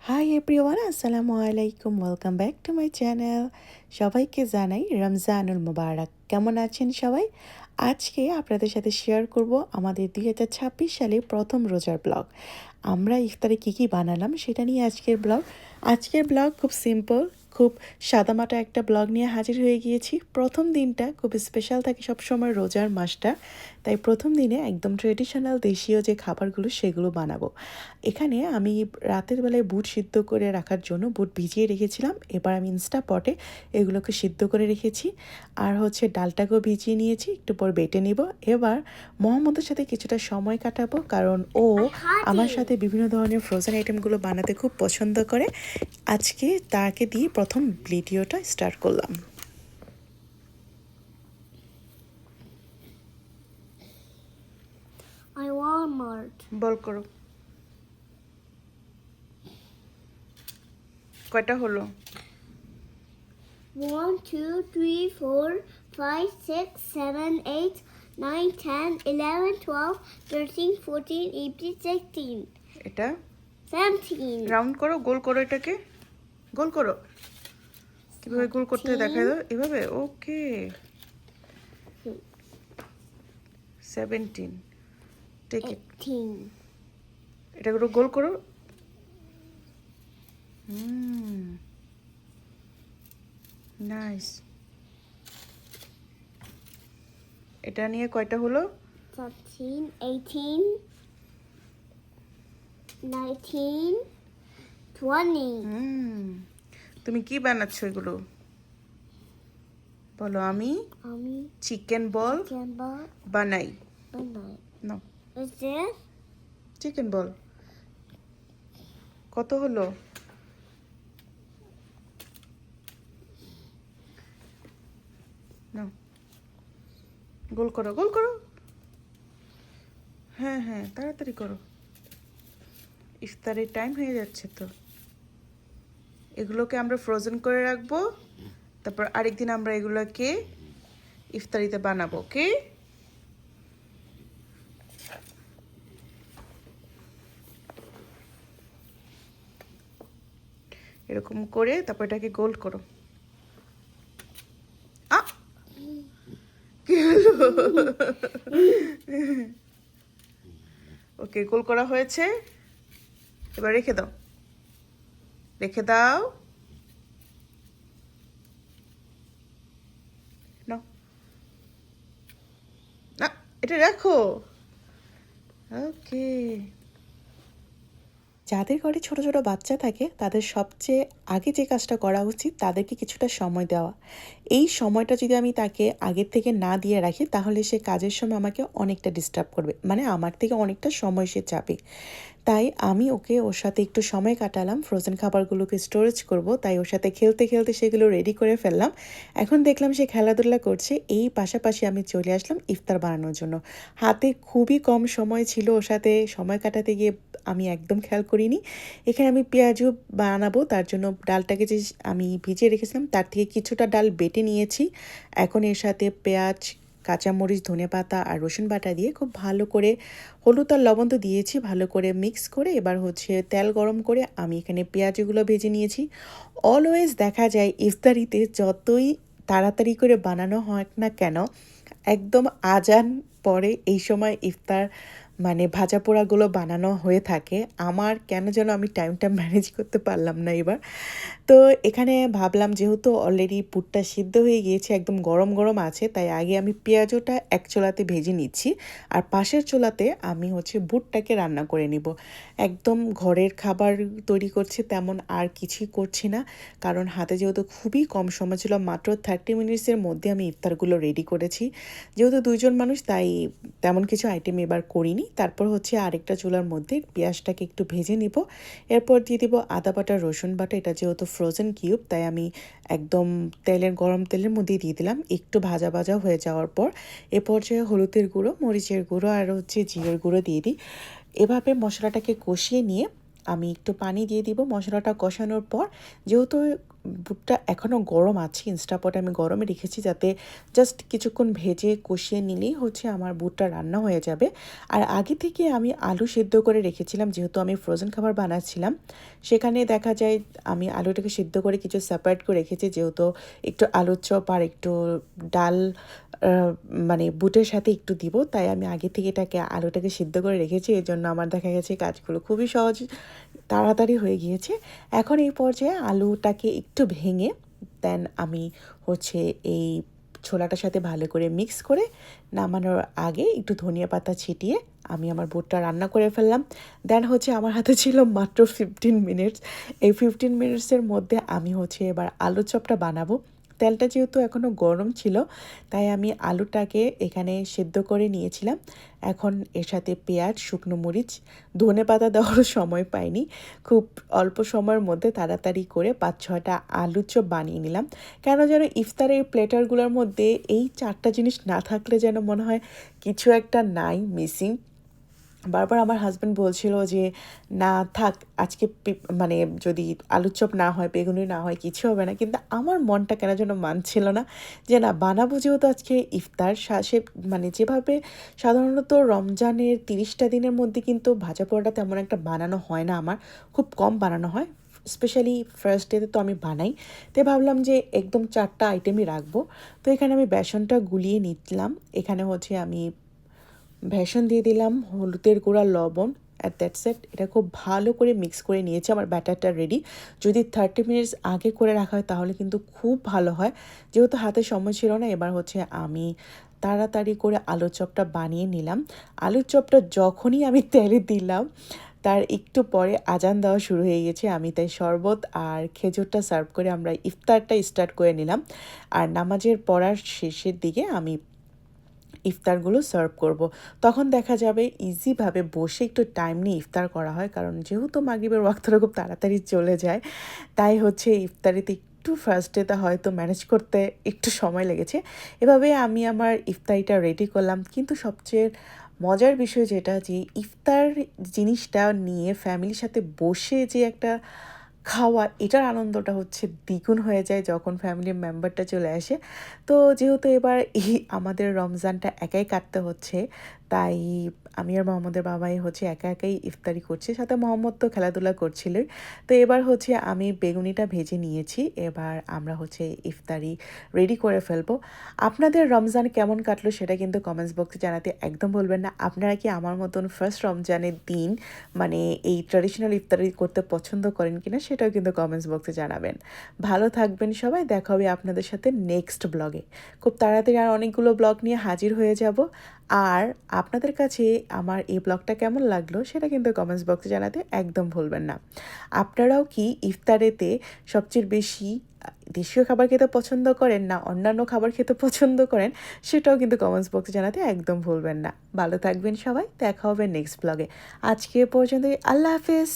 Hi everyone, আসসালামু আলাইকুম। Welcome back to my channel. সবাইকে জানাই রমজানুল মুবারক। কেমন আছেন সবাই? আজকে আপনাদের সাথে শেয়ার করব আমাদের 2026 সালের প্রথম রোজার ব্লগ। আমরা ইফতারে কী কী বানালাম সেটা নিয়ে আজকের ব্লগ খুব সিম্পল, খুব সাদামাটা একটা ব্লগ নিয়ে হাজির হয়ে গিয়েছি। প্রথম দিনটা খুব স্পেশাল থাকে সবসময় রোজার মাসটা, তাই প্রথম দিনে একদম ট্রেডিশনাল দেশীয় যে খাবারগুলো সেগুলো বানাবো। এখানে আমি রাতের বেলায় বুট সিদ্ধ করে রাখার জন্য বুট ভিজিয়ে রেখেছিলাম। এবার আমি ইনস্টাপটে এগুলোকে সিদ্ধ করে রেখেছি। আর ডালটাকেও ভিজিয়ে নিয়েছি, একটু পর বেটে নিব। এবার মোহাম্মদের সাথে কিছুটা সময় কাটাবো, কারণ ও আমার সাথে বিভিন্ন ধরনের ফ্রোজেন আইটেমগুলো বানাতে খুব পছন্দ করে। আজকে তাকে দিয়ে প্রথম ভিডিওটা স্টার্ট করলাম। বল করো, কয়টা হলো? 1, 2, 3, 4, 5, 6, 7, 8, 9, 10, 11, 12, 13, 14, 18, 16, এটা 17. রাউন্ড করো, গোল করো, এটাকে গোল করো। কিভাবে গোল করতে হয় দেখা দাও, এভাবে। ওকে, 17, টেক ইট। 18. এটা করে গোল করো। নাইস। এটা নিয়ে কয়টা হলো? 17, 18, 19, 20. তুমি কি বানাচ্ছ এগুলো বলো? আমি আমি চিকেন বল বানাই। বানাই। না, Is this? চিকেন বল। কত হলো? না, গোল করো, গোল করো। হ্যাঁ হ্যাঁ, তাড়াতাড়ি করো, ইফতারের টাইম হয়ে যাচ্ছে তো। এগুলোকে আমরা ফ্রোজেন করে রাখবো, তারপর আরেকদিন আমরা এগুলোকে ইফতারিতে বানাবো। ওকে, এরকম করে তারপর এটাকে গোল করো। কি হলো? ওকে, গোল করা হয়েছে। এবার রেখে দাও, রেখে দাও। নাও, না, এটা রাখো। ওকে। যাদের ঘরে ছোট ছোট বাচ্চা থাকে তাদের সবচেয়ে আগে যে কাজটা করা উচিত তাদেরকে কিছুটা সময় দেওয়া। এই সময়টা যদি আমি তাকে আগের থেকে না দিয়ে রাখি তাহলে সে কাজের সময় আমাকে অনেকটা ডিস্টার্ব করবে, মানে আমার থেকে অনেকটা সময় সে চাবে। তাই আমি ওর সাথে একটু সময় কাটালাম, ফ্রোজেন খাবারগুলোকে স্টোরেজ করব, তাই ওর সাথে খেলতে খেলতে সেগুলো রেডি করে ফেললাম। এখন দেখলাম সে খেলাধুলা করছে, এই পাশাপাশি আমি চলে আসলাম ইফতার বানানোর জন্য। হাতে খুবই কম সময় ছিল, ওর সাথে সময় কাটাতে গিয়ে আমি একদম খেয়াল করিনি। এখানে আমি পেঁয়াজও বানাবো, তার জন্য ডালটাকে যে আমি ভিজিয়ে রেখেছিলাম তার থেকে কিছুটা ডাল বেটে নিয়েছি। এখন এর সাথে পেঁয়াজ, কাঁচামরিচ, ধনেপাতা আর রসুন বাটা দিয়ে খুব ভালো করে হলুদ আর লবণ তো দিয়েছি, ভালো করে মিক্স করে এবার তেল গরম করে আমি এখানে পেঁয়াজগুলো ভেজে নিয়েছি। অলওয়েজ দেখা যায় ইফতারিতে যতই তাড়াতাড়ি করে বানানো হয় না কেন, একদম আজান পরে এই সময় ইফতার মানে ভাজা পোড়াগুলো বানানো হয়ে থাকে। আমার কেন যেন আমি টাইমটা ম্যানেজ করতে পারলাম না এবার। তো এখানে ভাবলাম যেহেতু অলরেডি পুরটা সিদ্ধ হয়ে গিয়েছে, একদম গরম গরম আছে, তাই আগে আমি পেঁয়াজটা এক চুলাতে ভেজে নিচ্ছি আর পাশের চুলাতে আমি বুটটাকে রান্না করে নিব। একদম ঘরের খাবার তৈরি করছি, তেমন আর কিছুই করছি না, কারণ হাতে যেহেতু খুবই কম সময় ছিল, মাত্র 30 মিনিটসের মধ্যে আমি ইফতারগুলো রেডি করেছি। যেহেতু দুইজন মানুষ তাই তেমন কিছু আইটেম এবার করিনি। তারপর আরেকটা চুলার মধ্যে পেঁয়াজটাকে একটু ভেজে নিব, এরপর দিয়ে দিব আদা বাটা, রসুন বাটা। এটা যেহেতু ফ্রোজেন কিউব তাই আমি একদম গরম তেলের মধ্যে দিয়ে দিলাম। একটু ভাজা ভাজা হয়ে যাওয়ার পর এ পর্যায়ে হলুদের গুঁড়ো, মরিচের গুঁড়ো আর জিরের গুঁড়ো দিয়ে দিই। এভাবে মশলাটাকে কষিয়ে নিয়ে আমি একটু পানি দিয়ে দিব। মশলাটা কষানোর পর যেহেতু বুটটা এখনও গরম আছে, ইনস্টাপটে আমি গরমে রেখেছি যাতে জাস্ট কিছুক্ষণ ভেজে কষিয়ে নিলেই হচ্ছে আমার বুটটা রান্না হয়ে যাবে। আর আগে থেকে আমি আলু সিদ্ধ করে রেখেছিলাম, যেহেতু আমি ফ্রোজেন খাবার বানাচ্ছিলাম। সেখানে দেখা যায় আমি আলুটাকে সিদ্ধ করে কিছু সেপারেট করে রেখেছি, যেহেতু একটু আলুর চপ আর একটু ডাল মানে বুটের সাথে একটু দিব, তাই আমি আগে থেকে আলুটাকে সিদ্ধ করে রেখেছি। এর জন্য আমার দেখা গেছে কাজগুলো খুবই সহজ, তাড়াতাড়ি হয়ে গিয়েছে। এখন এই পর্যায়ে আলুটাকে একটু ভেঙে দেন আমি হচ্ছে এই ছোলাটার সাথে ভালো করে মিক্স করে নামানোর আগে একটু ধনিয়া পাতা ছিটিয়ে আমি আমার বুটটা রান্না করে ফেললাম। দেন হচ্ছে আমার হাতে ছিল মাত্র 15 মিনিটস। এই 15 মিনিটসের মধ্যে আমি হচ্ছে এবার আলু চপটা বানাবো। তেলটা যেহেতু এখনও গরম ছিল, তাই আমি আলুটাকে এখানে সেদ্ধ করে নিয়েছিলাম। এখন এর সাথে পেঁয়াজ, শুকনো মরিচ, ধনেপাতা দেওয়ারও সময় পাইনি, খুব অল্প সময়ের মধ্যে তাড়াতাড়ি করে 5-6টা আলুর চপ বানিয়ে নিলাম। কেন যেন ইফতারের প্লেটারগুলোর মধ্যে এই 4টা জিনিস না থাকলে যেন মনে হয় কিছু একটা নাই, মিসিং। বারবার আমার হাজব্যান্ড বলছিল যে না থাক, আজকে মানে যদি আলুর চপ না হয়, বেগুনি না হয়, কিছু হবে না। কিন্তু আমার মনটা কেন যেন মানছিল না যে না বানাবো, যেহেতু আজকে ইফতার সে মানে যেভাবে সাধারণত রমজানের 30টা দিনের মধ্যে কিন্তু ভাজা পোড়াটা তেমন একটা বানানো হয় না, আমার খুব কম বানানো হয়। স্পেশালি ফার্স্ট ডেতে তো আমি বানাই, তাই ভাবলাম যে একদম 4টা আইটেমই রাখবো। তো এখানে আমি বেসনটা গুলিয়ে নিলাম। এখানে হচ্ছে আমি বেসন দিয়ে দিলাম, হলুদের গুঁড়া, লবণ, অ্যাট দ্যাটস ইট। এটা খুব ভালো করে মিক্স করে নিয়েছি, আমার ব্যাটারটা রেডি। যদি 30 মিনিটস আগে করে রাখা হয় তাহলে কিন্তু খুব ভালো হয়। যেহেতু হাতে সময় ছিল না, এবার হচ্ছে আমি তাড়াতাড়ি করে আলুর চপটা বানিয়ে নিলাম। আলুর চপটা যখনই আমি তেলে দিলাম তার একটু পরে আজান দেওয়া শুরু হয়ে গেছে। আমি তাই শরবত আর খেজুরটা সার্ভ করে আমরা ইফতারটা স্টার্ট করে নিলাম। আর নামাজের পড়ার শেষের দিকে আমি ইফতারগুলো সার্ভ করব। তখন দেখা যাবে ইজিভাবে বসে একটু টাইম নিয়ে ইফতার করা হয়, কারণ যেহেতু মাগরিবের ওয়াক্তটা খুব তাড়াতাড়ি চলে যায়, তাই হচ্ছে ইফতারিতে একটু ফার্স্ট ডেতে হয়তো ম্যানেজ করতে একটু সময় লেগেছে। এভাবে আমি আমার ইফতারিটা রেডি করলাম। কিন্তু সবচেয়ে মজার বিষয় যেটা, যে ইফতার জিনিসটা নিয়ে ফ্যামিলির সাথে বসে যে একটা খাওয়া, এটার আনন্দটা হচ্ছে দ্বিগুণ হয়ে যায় যখন ফ্যামিলি মেম্বারটা চলে আসে। তো যেহেতু এবার আমাদের রমজানটা একাই কাটতে হচ্ছে, তাই আমি আর মোহাম্মদের বাবাই হচ্ছে একা একাই ইফতারি করছি, সাথে মোহাম্মদ তো খেলাধুলা করছিলই। তো এবার হচ্ছে আমি বেগুনিটা ভেজে নিয়েছি, এবার আমরা হচ্ছে ইফতারি রেডি করে ফেলবো। আপনাদের রমজান কেমন কাটলো সেটা কিন্তু কমেন্টস বক্সে জানাতে একদম ভুলবেন না। আপনারা কি আমার মতন ফার্স্ট রমজানের দিন মানে এই ট্র্যাডিশনাল ইফতারি করতে পছন্দ করেন কিনা সেটাও কিন্তু কমেন্টস বক্সে জানাবেন। ভালো থাকবেন সবাই, দেখা হবে আপনাদের সাথে নেক্সট ব্লগে। খুব তাড়াতাড়ি আর অনেকগুলো ব্লগ নিয়ে হাজির হয়ে যাব। আর আপনাদের কাছে আমার এই ব্লগটা কেমন লাগলো সেটা কিন্তু কমেন্টস বক্সে জানাতে একদম ভুলবেন না। আপনারাও কি ইফতারেতে সবচেয়ে বেশি দেশীয় খাবার খেতে পছন্দ করেন না অন্যান্য খাবার খেতে পছন্দ করেন, সেটাও কিন্তু কমেন্টস বক্সে জানাতে একদম ভুলবেন না। ভালো থাকবেন সবাই, দেখা হবে নেক্সট ব্লগে। আজকে পর্যন্তই, আল্লাহ হাফেজ।